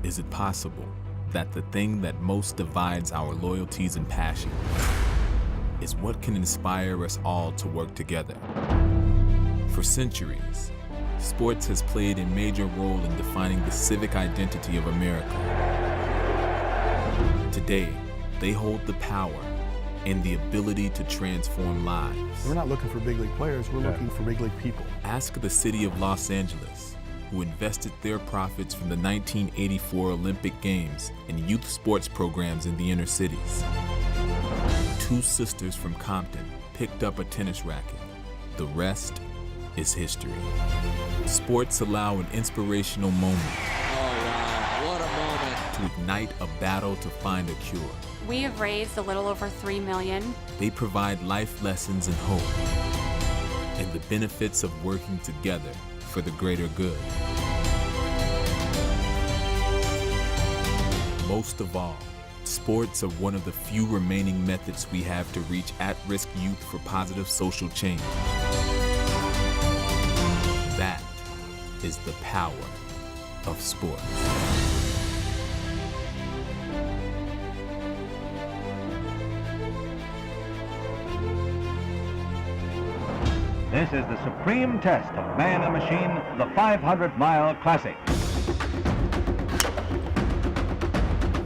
Is it possible that the thing that most divides our loyalties and passion is what can inspire us all to work together? For centuries, sports has played a major role in defining the civic identity of America. Today, they hold the power and the ability to transform lives. We're not looking for big league players, we're looking for big league people. Ask the city of Los Angeles, who invested their profits from the 1984 Olympic Games in youth sports programs in the inner cities. Two sisters from Compton picked up a tennis racket. The rest is history. Sports allow an inspirational moment. Oh, wow, what a moment. To ignite a battle to find a cure. We have raised a little over $3 million. They provide life lessons and hope, and the benefits of working together for the greater good. Most of all, sports are one of the few remaining methods we have to reach at-risk youth for positive social change. That is the power of sports. This is the supreme test of man and machine, the 500-mile classic.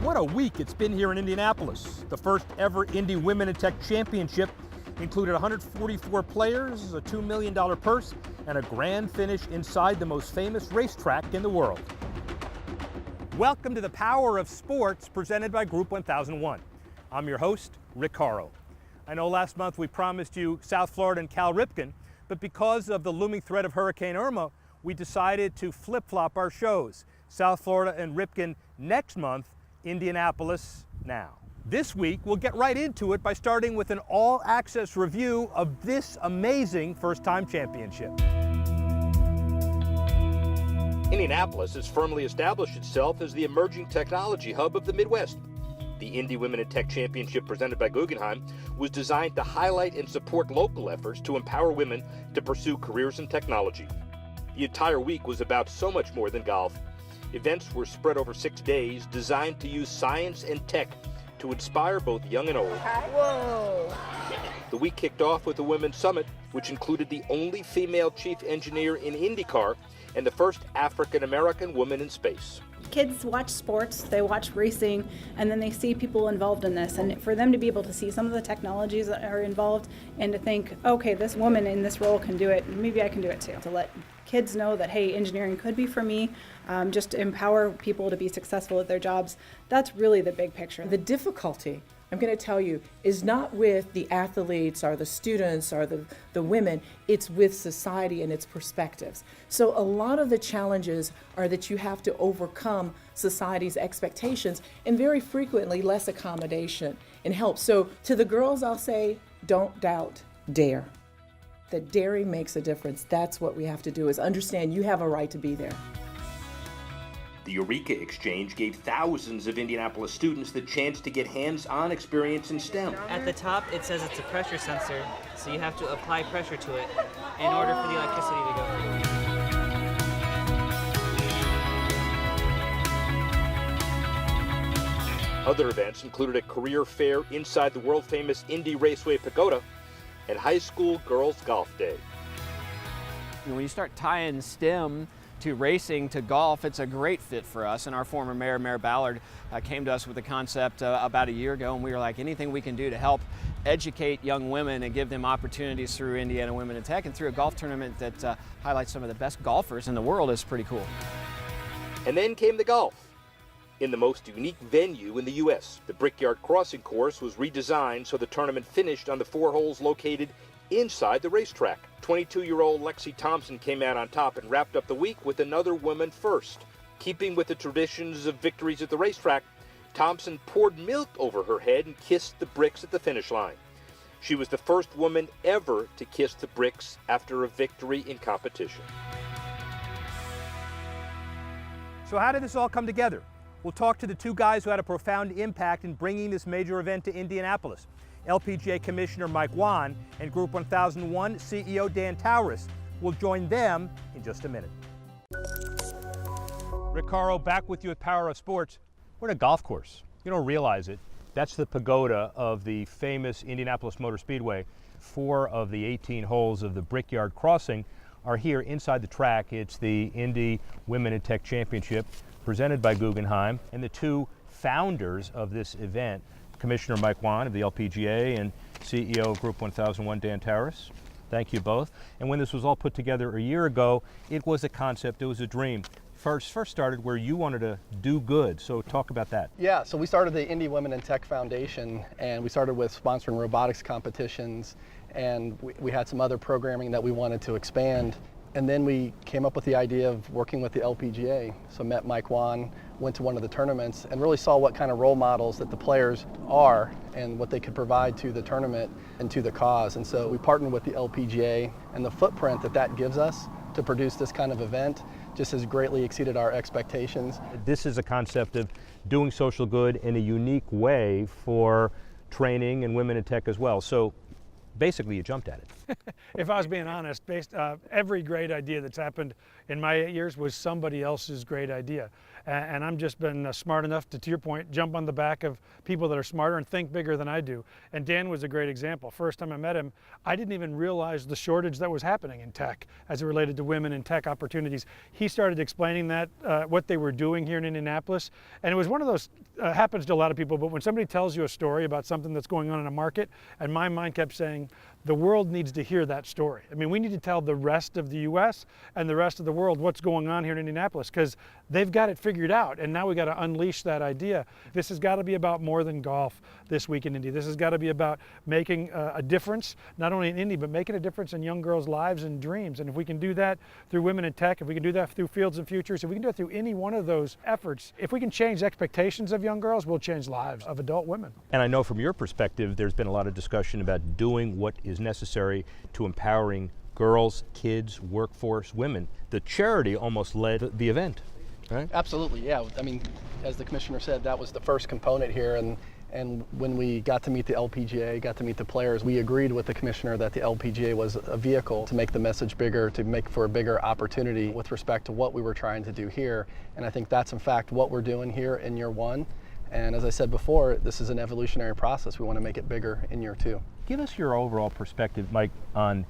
What a week it's been here in Indianapolis. The first ever Indy Women in Tech Championship included 144 players, a $2 million purse, and a grand finish inside the most famous racetrack in the world. Welcome to the Power of Sports, presented by Group 1001. I'm your host, Rick Horrow. I know last month we promised you South Florida and Cal Ripken, but because of the looming threat of Hurricane Irma, we decided to flip-flop our shows. South Florida and Ripken next month, Indianapolis now. This week, we'll get right into it by starting with an all-access review of this amazing first-time championship. Indianapolis has firmly established itself as the emerging technology hub of the Midwest. The Indy Women in Tech Championship, presented by Guggenheim, was designed to highlight and support local efforts to empower women to pursue careers in technology. The entire week was about so much more than golf. Events were spread over 6 days, designed to use science and tech to inspire both young and old. Whoa! The week kicked off with a women's summit, which included the only female chief engineer in IndyCar and the first African-American woman in space. Kids watch sports, they watch racing, and then they see people involved in this. And for them to be able to see some of the technologies that are involved and to think, okay, this woman in this role can do it, maybe I can do it too. To let kids know that, hey, engineering could be for me, just to empower people to be successful at their jobs, that's really the big picture. The difficulty, I'm going to tell you, is not with the athletes or the students or the women, it's with society and its perspectives. So a lot of the challenges are that you have to overcome society's expectations and very frequently less accommodation and help. So to the girls, I'll say, don't doubt, dare. That daring makes a difference. That's what we have to do, is understand you have a right to be there. The Eureka Exchange gave thousands of Indianapolis students the chance to get hands-on experience in STEM. At the top, it says it's a pressure sensor, so you have to apply pressure to it in order for the electricity to go through. Other events included a career fair inside the world-famous Indy Raceway Pagoda and high school girls golf day. When you start tying STEM to racing, to golf, it's a great fit for us. And our former mayor, Mayor Ballard, came to us with the concept about a year ago, and we were like, anything we can do to help educate young women and give them opportunities through Indiana Women in Tech and through a golf tournament that highlights some of the best golfers in the world is pretty cool. And then came the golf. In the most unique venue in the U.S., the Brickyard Crossing course was redesigned so the tournament finished on the 4 holes located inside the racetrack. 22-year-old Lexi Thompson came out on top and wrapped up the week with another woman first. Keeping with the traditions of victories at the racetrack, Thompson poured milk over her head and kissed the bricks at the finish line. She was the first woman ever to kiss the bricks after a victory in competition. So how did this all come together? We'll talk to the two guys who had a profound impact in bringing this major event to Indianapolis. LPGA Commissioner Mike Wan and Group 1001 CEO Dan Tauris will join them in just a minute. Rick Horrow back with you at Power of Sports. We're at a golf course. You don't realize it. That's the pagoda of the famous Indianapolis Motor Speedway. 4 of the 18 holes of the Brickyard Crossing are here inside the track. It's the Indy Women in Tech Championship presented by Guggenheim, and the 2 founders of this event, Commissioner Mike Wan of the LPGA and CEO of Group 1001, Dan Terrace. Thank you both. And when this was all put together a year ago, it was a concept, it was a dream. First started where you wanted to do good, so talk about that. Yeah, so we started the Indy Women in Tech Foundation, and we started with sponsoring robotics competitions, and we had some other programming that we wanted to expand. And then we came up with the idea of working with the LPGA. So met Mike Wan, went to one of the tournaments, and really saw what kind of role models that the players are and what they could provide to the tournament and to the cause. And so we partnered with the LPGA, and the footprint that gives us to produce this kind of event just has greatly exceeded our expectations. This is a concept of doing social good in a unique way for training and women in tech as well. So basically you jumped at it. If I was being honest, every great idea that's happened in my 8 years was somebody else's great idea. And I'm just been smart enough to your point, jump on the back of people that are smarter and think bigger than I do. And Dan was a great example. First time I met him, I didn't even realize the shortage that was happening in tech as it related to women in tech opportunities. He started explaining that, what they were doing here in Indianapolis. And it was one of those, happens to a lot of people, but when somebody tells you a story about something that's going on in a market, and my mind kept saying, the world needs to hear that story. I mean, we need to tell the rest of the U.S. and the rest of the world what's going on here in Indianapolis, because they've got it figured out, and now we got to unleash that idea. This has got to be about more than golf this week in Indy. This has got to be about making a difference, not only in Indy, but making a difference in young girls' lives and dreams. And if we can do that through Women in Tech, if we can do that through Fields and Futures, if we can do it through any one of those efforts, if we can change expectations of young girls, we'll change lives of adult women. And I know from your perspective, there's been a lot of discussion about doing what is necessary to empowering girls, kids, workforce, women. The charity almost led the event, right? Absolutely, yeah. I mean, as the commissioner said, that was the first component here, and when we got to meet the LPGA, got to meet the players, we agreed with the commissioner that the LPGA was a vehicle to make the message bigger, to make for a bigger opportunity with respect to what we were trying to do here. And I think that's in fact what we're doing here in year 1. And as I said before, this is an evolutionary process. We want to make it bigger in year 2. Give us your overall perspective, Mike, on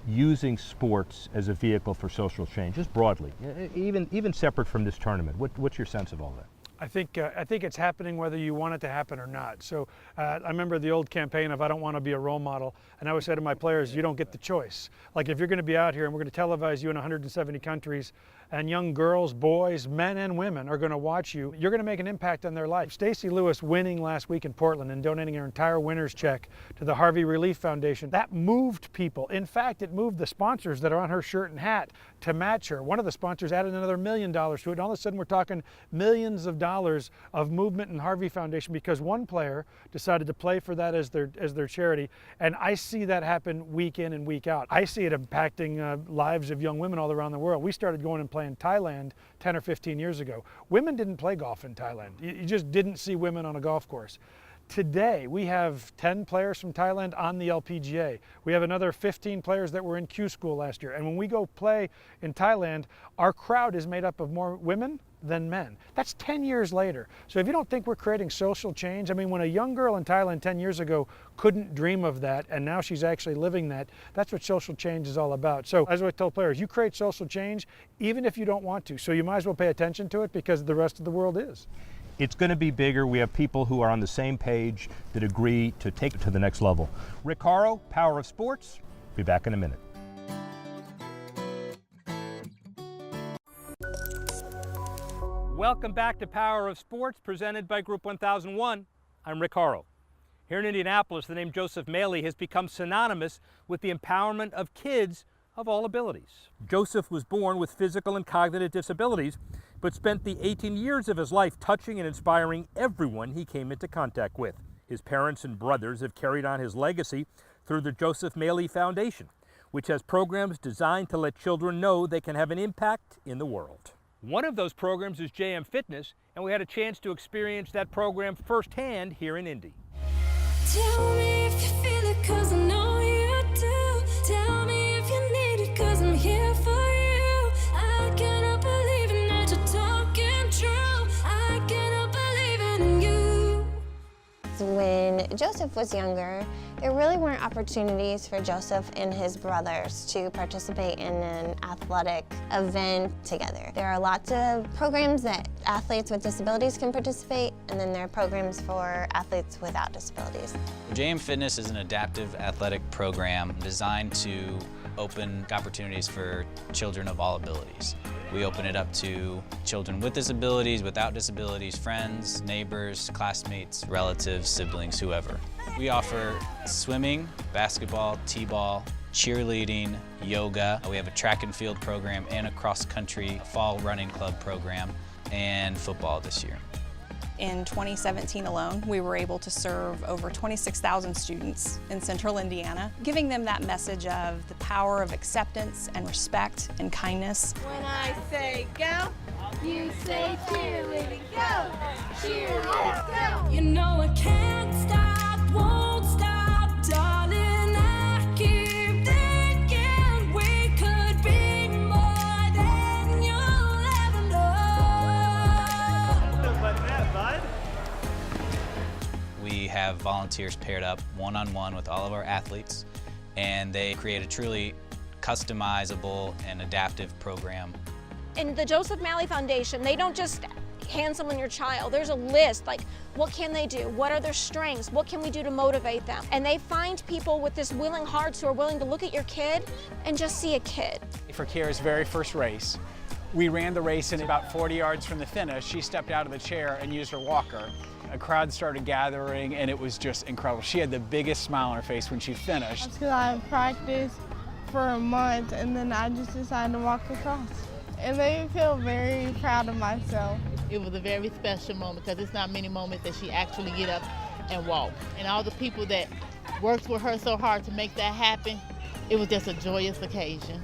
using sports as a vehicle for social change, just broadly, even separate from this tournament. What's your sense of all that? I think it's happening whether you want it to happen or not. So I remember the old campaign of I don't want to be a role model, and I always say to my players, you don't get the choice. Like if you're going to be out here and we're going to televise you in 170 countries, and young girls, boys, men and women are going to watch you, you're going to make an impact on their life. Stacey Lewis winning last week in Portland and donating her entire winner's check to the Harvey Relief Foundation, that moved people. In fact, it moved the sponsors that are on her shirt and hat to match her. One of the sponsors added another $1 million to it, and all of a sudden we're talking millions of dollars of movement in Harvey Foundation because one player decided to play for that as their charity. And I see that happen week in and week out. I see it impacting lives of young women all around the world. We started going and playing in Thailand 10 or 15 years ago. Women didn't play golf in Thailand. You just didn't see women on a golf course. Today, we have 10 players from Thailand on the LPGA. We have another 15 players that were in Q School last year. And when we go play in Thailand, our crowd is made up of more women than men. That's 10 years later. So if you don't think we're creating social change, I mean, when a young girl in Thailand 10 years ago couldn't dream of that, and now she's actually living that, that's what social change is all about. So as I tell players, you create social change even if you don't want to. So you might as well pay attention to it because the rest of the world is. It's going to be bigger. We have people who are on the same page that agree to take it to the next level. Rick Horrow, Power of Sports. Be back in a minute. Welcome back to Power of Sports, presented by Group 1001. I'm Rick Horrow. Here in Indianapolis, the name Joseph Maley has become synonymous with the empowerment of kids of all abilities. Joseph was born with physical and cognitive disabilities, but spent the 18 years of his life touching and inspiring everyone he came into contact with. His parents and brothers have carried on his legacy through the Joseph Maley Foundation, which has programs designed to let children know they can have an impact in the world. One of those programs is JM Fitness, and we had a chance to experience that program firsthand here in Indy. Tell me if you feel it, 'cause I know you do. Tell me if you need it, 'cause I'm here for you. I cannot believe it, that you're talking Joseph was younger, there really weren't opportunities for Joseph and his brothers to participate in an athletic event together. There are lots of programs that athletes with disabilities can participate, and then there are programs for athletes without disabilities. JM Fitness is an adaptive athletic program designed to open opportunities for children of all abilities. We open it up to children with disabilities, without disabilities, friends, neighbors, classmates, relatives, siblings, whoever. We offer swimming, basketball, t-ball, cheerleading, yoga. We have a track and field program and a cross-country fall running club program, and football this year. In 2017 alone, we were able to serve over 26,000 students in central Indiana, giving them that message of the power of acceptance and respect and kindness. When I say go, you say cheerleading go, cheerleading go. You know I can't stop, won't stop, darling. I keep thinking we could be more than you'll ever know. We have volunteers paired up one-on-one with all of our athletes, and they create a truly customizable and adaptive program. In the Joseph Malley Foundation, they don't just hand someone your child. There's a list, like what can they do? What are their strengths? What can we do to motivate them? And they find people with this willing hearts who are willing to look at your kid and just see a kid. For Kira's very first race, we ran the race, and about 40 yards from the finish, she stepped out of the chair and used her walker. A crowd started gathering, and it was just incredible. She had the biggest smile on her face when she finished. That's because I practiced for a month, and then I just decided to walk across. It made me feel very proud of myself. It was a very special moment because it's not many moments that she actually get up and walk. And all the people that worked with her so hard to make that happen, it was just a joyous occasion.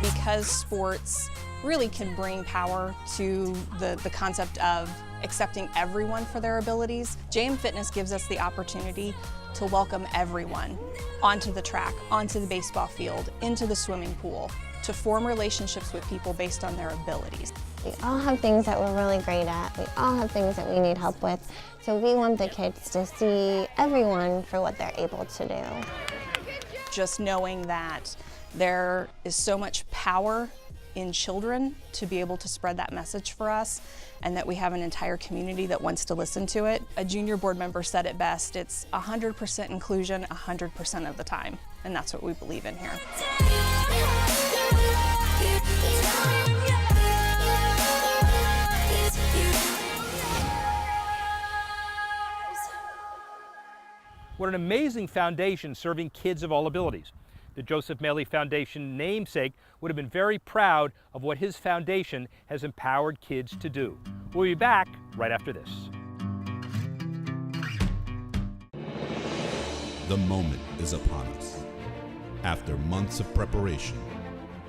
Because sports really can bring power to the concept of accepting everyone for their abilities, JM Fitness gives us the opportunity to welcome everyone onto the track, onto the baseball field, into the swimming pool, to form relationships with people based on their abilities. We all have things that we're really great at. We all have things that we need help with. So we want the kids to see everyone for what they're able to do. Just knowing that there is so much power in children to be able to spread that message for us, and that we have an entire community that wants to listen to it. A junior board member said it best, it's 100% inclusion 100% of the time, and that's what we believe in here. What an amazing foundation serving kids of all abilities. The Joseph Malley Foundation namesake would have been very proud of what his foundation has empowered kids to do. We'll be back right after this. The moment is upon us. After months of preparation,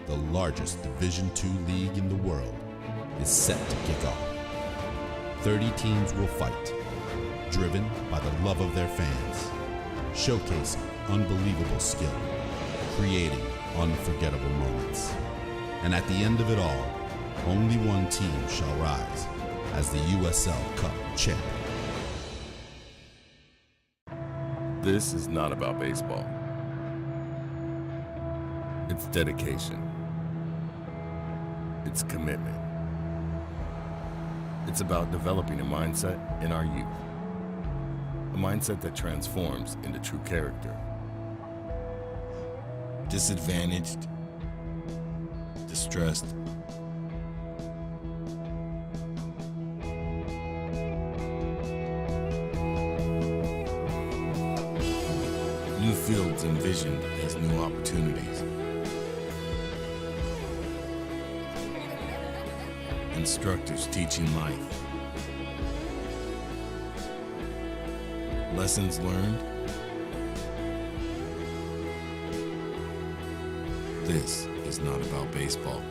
the largest Division II league in the world is set to kick off. 30 teams will fight, driven by the love of their fans, showcasing unbelievable skill, creating unforgettable moments. And at the end of it all, only one team shall rise as the USL Cup champion. This is not about baseball. It's dedication. It's commitment. It's about developing a mindset in our youth. A mindset that transforms into true character. Disadvantaged, distressed, new fields envisioned as new opportunities. Instructors teaching life. Lessons learned. This is not about baseball.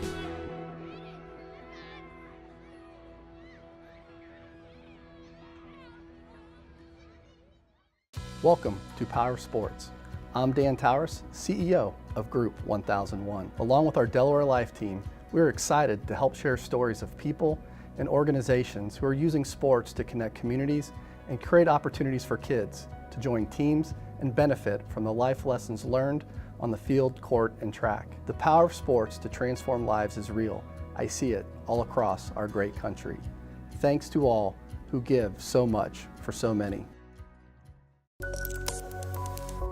Welcome to Power Sports. I'm Dan Towers, CEO of Group 1001. Along with our Delaware Life team, We're excited to help share stories of people and organizations who are using sports to connect communities and create opportunities for kids to join teams and benefit from the life lessons learned on the field, court, and track. The power of sports to transform lives is real. I see it all across our great country. Thanks to all who give so much for so many.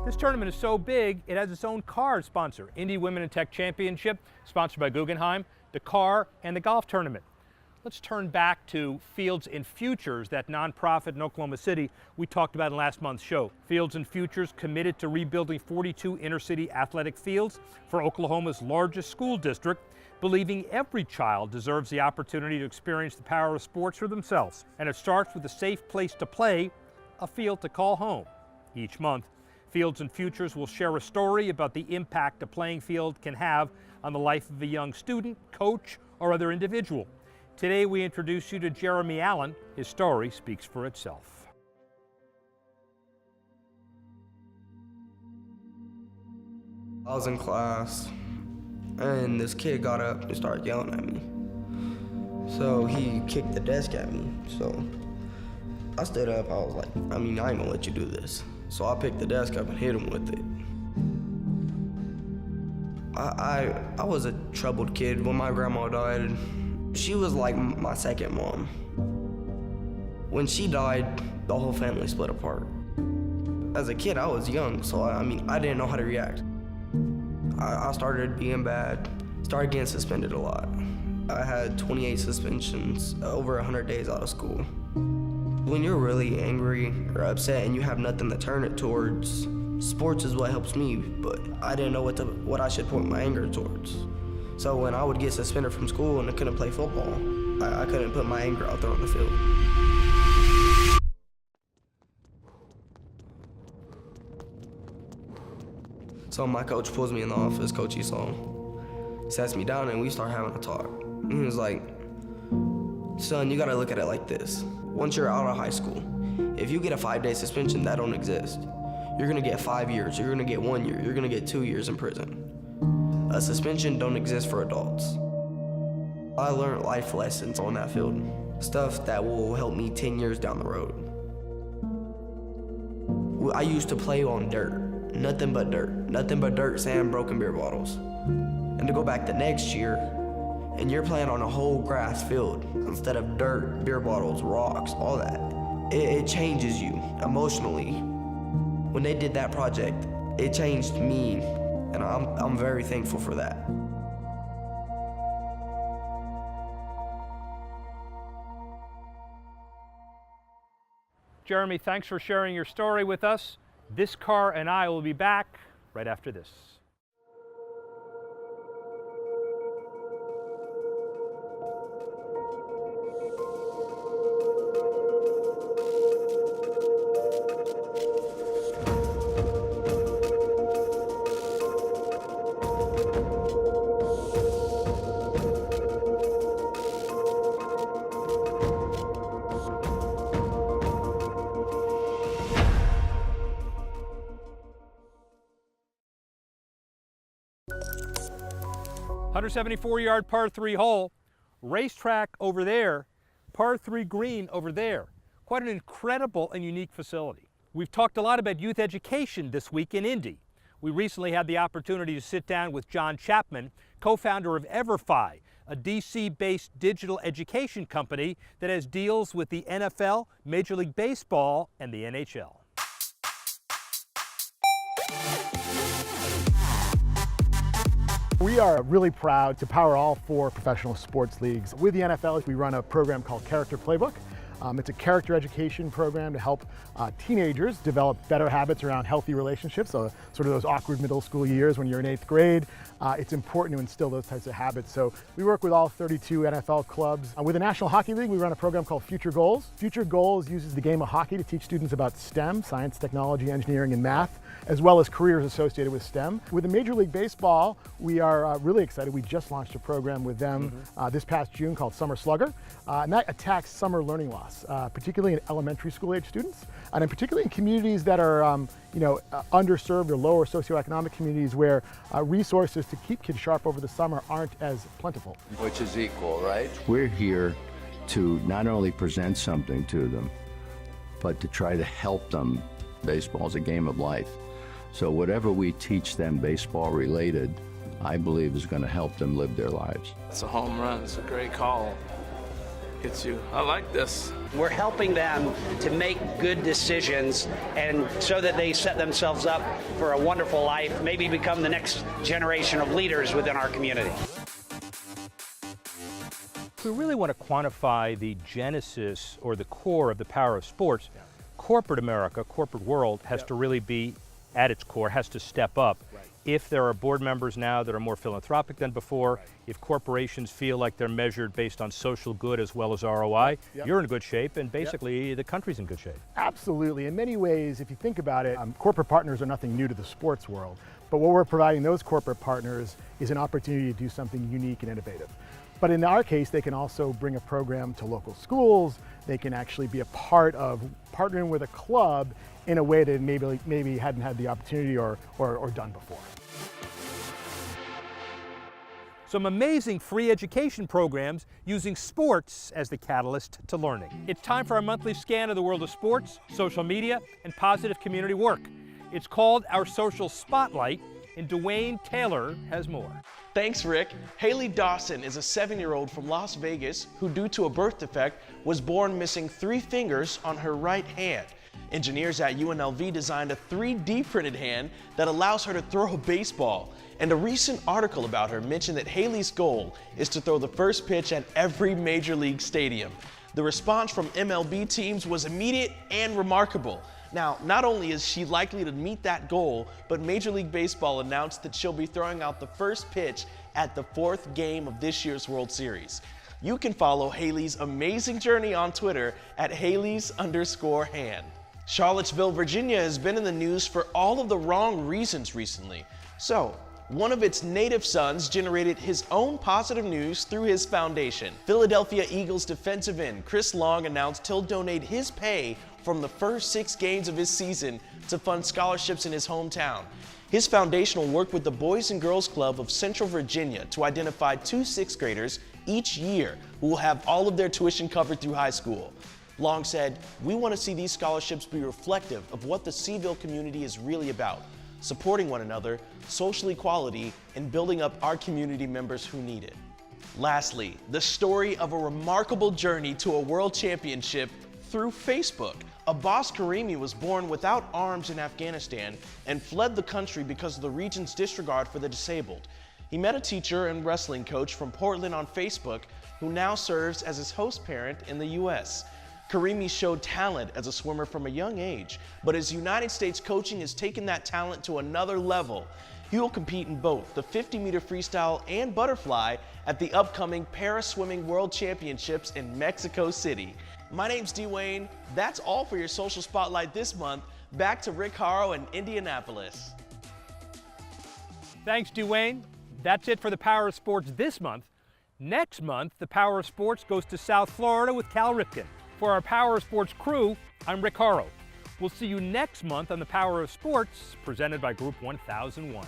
This tournament is so big, it has its own car sponsor. Indy Women in Tech Championship, sponsored by Guggenheim, the car, and the golf tournament. Let's turn back to Fields and Futures, that nonprofit in Oklahoma City we talked about in last month's show. Fields and Futures committed to rebuilding 42 inner-city athletic fields for Oklahoma's largest school district, believing every child deserves the opportunity to experience the power of sports for themselves. And it starts with a safe place to play, a field to call home. Each month, Fields and Futures will share a story about the impact a playing field can have on the life of a young student, coach, or other individual. Today we introduce you to Jeremy Allen. His story speaks for itself. I was in class and this kid got up and started yelling at me. So he kicked the desk at me. So I stood up, I was like, I ain't gonna let you do this. So I picked the desk up and hit him with it. I was a troubled kid when my grandma died. She was like my second mom. When she died, the whole family split apart. As a kid, I was young, so I didn't know how to react. I started being bad, started getting suspended a lot. I had 28 suspensions, over 100 days out of school. When you're really angry or upset and you have nothing to turn it towards, sports is what helps me, but I didn't know what I should point my anger towards. So when I would get suspended from school and I couldn't play football, I couldn't put my anger out there on the field. So my coach pulls me in the office, Coach Esau, sets me down and we start having a talk. And he was like, son, you gotta look at it like this. Once you're out of high school, if you get a 5-day suspension, that don't exist. You're gonna get 5 years, you're gonna get 1 year, you're gonna get 2 years in prison. A suspension don't exist for adults. I learned life lessons on that field, stuff that will help me 10 years down the road. I used to play on dirt, nothing but dirt, sand, broken beer bottles. And to go back the next year, and you're playing on a whole grass field instead of dirt, beer bottles, rocks, all that. It changes you emotionally. When they did that project, it changed me, and I'm very thankful for that. Jeremy, thanks for sharing your story with us. This car and I will be back right after this. .174-yard par 3 hole, racetrack over there, par 3 green over there. Quite an incredible and unique facility. We've talked a lot about youth education this week in Indy. We recently had the opportunity to sit down with John Chapman, co-founder of EverFi, a DC-based digital education company that has deals with the NFL, Major League Baseball, and the NHL. We are really proud to power all 4 professional sports leagues. With the NFL, we run a program called Character Playbook. It's a character education program to help teenagers develop better habits around healthy relationships, so sort of those awkward middle school years when you're in 8th grade. It's important to instill those types of habits. So we work with all 32 NFL clubs. With the National Hockey League, we run a program called Future Goals. Future Goals uses the game of hockey to teach students about STEM, science, technology, engineering, and math. as well as careers associated with STEM. With the Major League Baseball, we are really excited. We just launched a program with them this past June called Summer Slugger, and that attacks summer learning loss, particularly in elementary school age students, and in particularly in communities that are underserved or lower socioeconomic communities where resources to keep kids sharp over the summer aren't as plentiful. Which is equal, right? We're here to not only present something to them, but to try to help them. Baseball is a game of life. So whatever we teach them baseball related, I believe is going to help them live their lives. It's a home run. It's a great call. I like this. We're helping them to make good decisions and so that they set themselves up for a wonderful life, maybe become the next generation of leaders within our community. If we really want to quantify the genesis or the core of the power of sports, corporate America, corporate world has to really be at its core, has to step up. If there are board members now that are more philanthropic than before, if corporations feel like they're measured based on social good as well as ROI, you're in good shape, and basically the country's in good shape. Absolutely. In many ways, if you think about it, corporate partners are nothing new to the sports world, but what we're providing those corporate partners is an opportunity to do something unique and innovative. But in our case, they can also bring a program to local schools. They can actually be a part of partnering with a club in a way that maybe hadn't had the opportunity or done before. Some amazing free education programs using sports as the catalyst to learning. It's time for our monthly scan of the world of sports, social media, and positive community work. It's called Our Social Spotlight, and Dwayne Taylor has more. Thanks, Rick. Haley Dawson is a 7-year-old from Las Vegas who, due to a birth defect, was born missing 3 fingers on her right hand. Engineers at UNLV designed a 3D printed hand that allows her to throw a baseball. And a recent article about her mentioned that Haley's goal is to throw the first pitch at every major league stadium. The response from MLB teams was immediate and remarkable. Now, not only is she likely to meet that goal, but Major League Baseball announced that she'll be throwing out the first pitch at the 4th game of this year's World Series. You can follow Haley's amazing journey on Twitter at Haley's_hand. Charlottesville, Virginia has been in the news for all of the wrong reasons recently. So, one of its native sons generated his own positive news through his foundation. Philadelphia Eagles defensive end Chris Long announced he'll donate his pay from the first 6 games of his season to fund scholarships in his hometown. His foundation will work with the Boys and Girls Club of Central Virginia to identify 2 6th graders each year who will have all of their tuition covered through high school. Long said, "We want to see these scholarships be reflective of what the Seaville community is really about, supporting one another, social equality, and building up our community members who need it." Lastly, the story of a remarkable journey to a world championship through Facebook. Abbas Karimi was born without arms in Afghanistan and fled the country because of the region's disregard for the disabled. He met a teacher and wrestling coach from Portland on Facebook who now serves as his host parent in the US. Karimi showed talent as a swimmer from a young age, but his United States coaching has taken that talent to another level. He will compete in both the 50-meter freestyle and butterfly at the upcoming Paris Swimming World Championships in Mexico City. My name's Dwayne. That's all for your Social Spotlight this month. Back to Rick Horrow in Indianapolis. Thanks, Dwayne. That's it for the Power of Sports this month. Next month, the Power of Sports goes to South Florida with Cal Ripken. For our Power of Sports crew, I'm Rick Horrow. We'll see you next month on the Power of Sports, presented by Group 1001.